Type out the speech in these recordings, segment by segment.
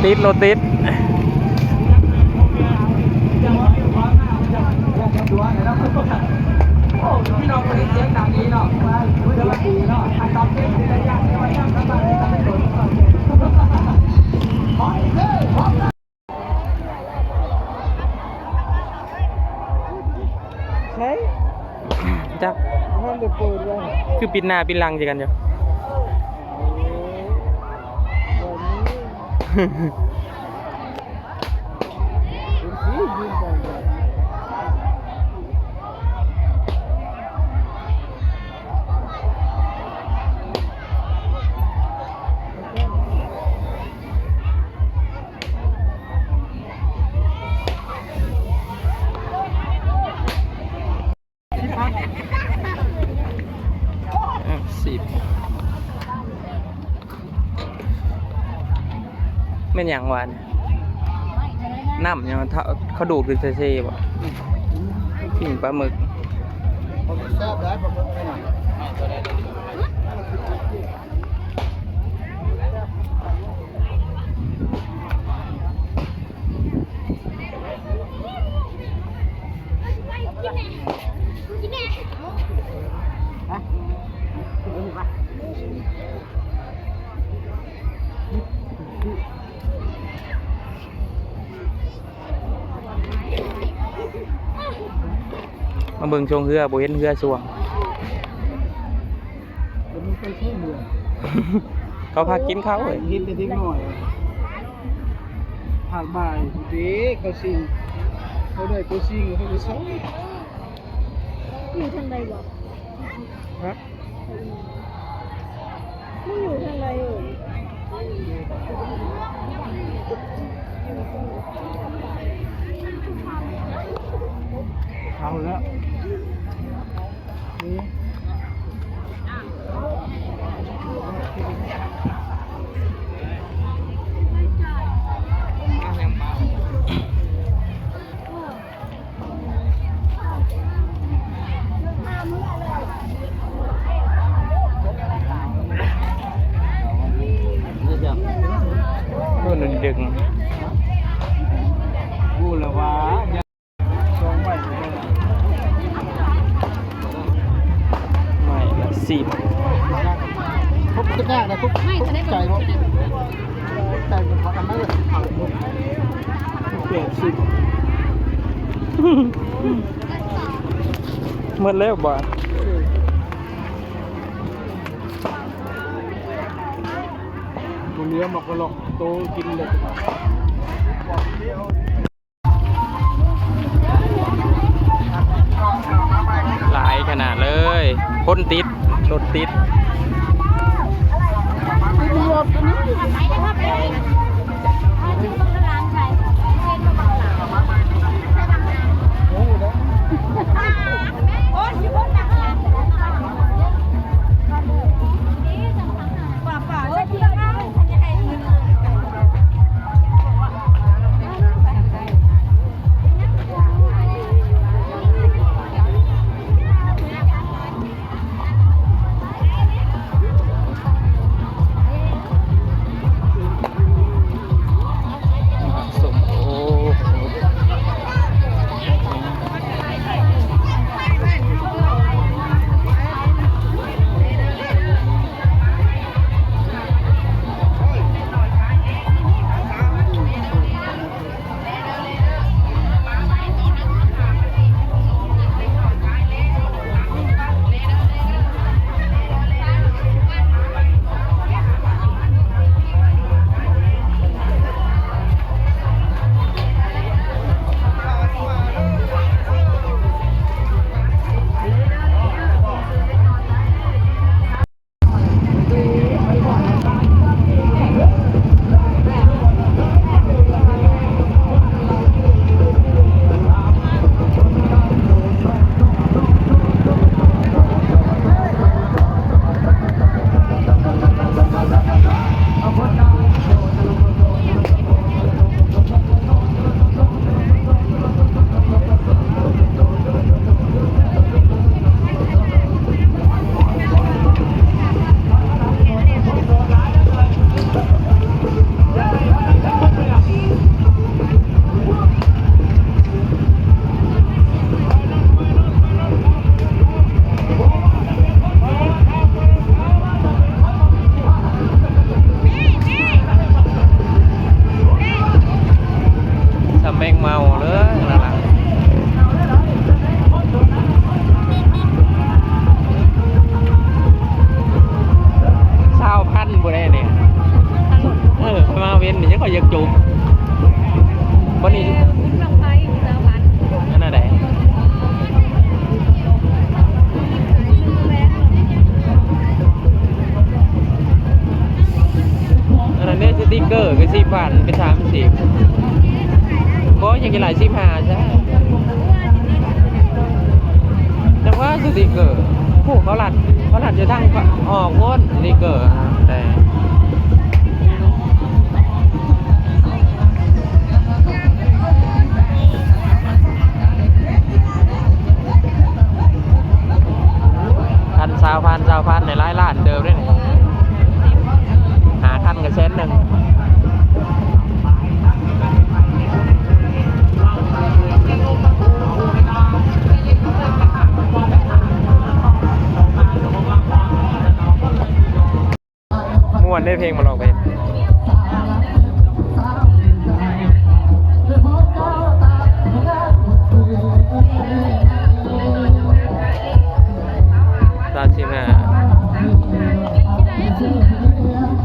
ติดรถติดพี่น้องคนนี้เสียงดังนี้เนาะเดี๋ยวดีเนาะอันตอบเสียงในระยะที่ว่าย่ำสบายในการโดนใช่จักห้องเดือดเปิดเลยคือปิดหน้าปิดหลังจะกันอยู่แม่นอย่างวานน้ำยังเขาดูดเป็นเซ่ๆบ่กินปลาหมึกมาเบิ่งชงเรือบ่เห็นเรือสวงเขาพากินข้าวเลยกินแต่ทิ้งหน่อยผักบ่ายเด็กเขาซิงเขาได้ตัวซิงเขาไปซ้อมอยู่ทางใดบ่ฮะไม่อยู่ทางใดเอ่ยเอาแล้วนี่นู่นดึงกูละวะสองใบไม่ละ10ทุบจะแน่นะทุบใจเนาะใจมันพอกันไหมเลย80หมดแล้วบ่ตัวเนี้ยมันก็หลอกโตกินเลยหลายขนาดเลยคนติดรถติด จะหลายสิบหาใช่แต่ว่าสติกเกอร์ผู้เขาหลัดจะทั้งออกก้นสติกเกอร์แต่พันในร้ายล้านเดิมด้วยนี่หาคันกับเซนหนึ่งม่วนได้เพลงมาลองไป35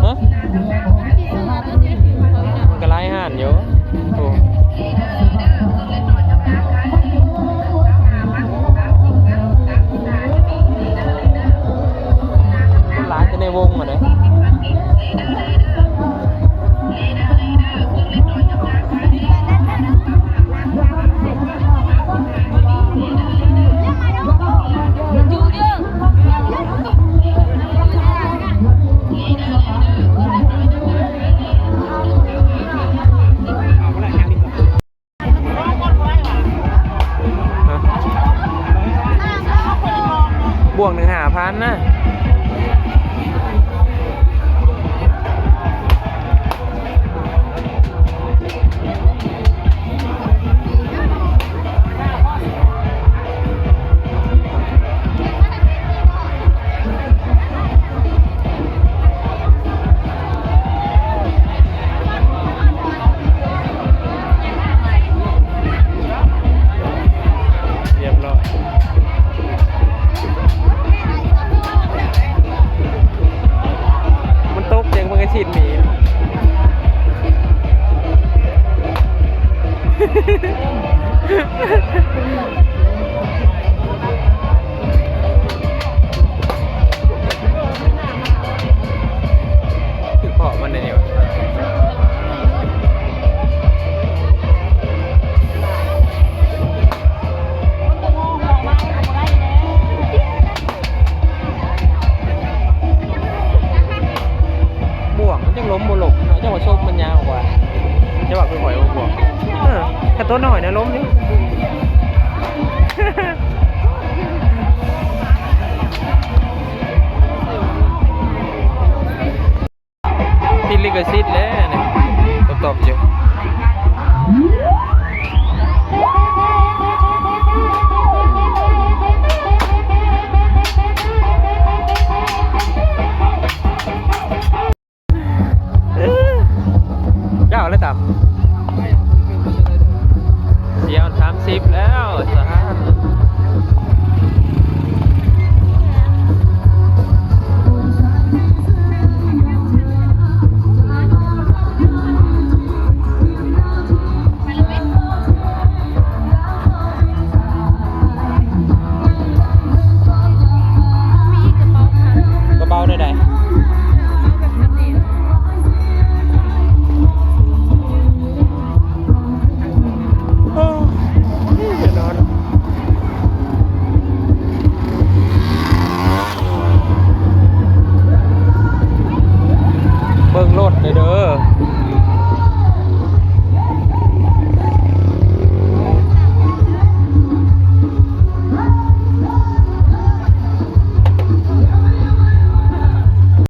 ฮะมันก็ไล่ห่านอยู่โอ้มันหลายจะในวงมาเลยบวก1,500นะเรียบร้อยตกเสียงมันก็ฉีดหมีคือเพาะมันเนี่ยวะล้มโบลกเนาะจังหวะโชคมันยาวกว่าจังหวะคือหอยบวกแค่ตัวหน่อยนะล้มอยู่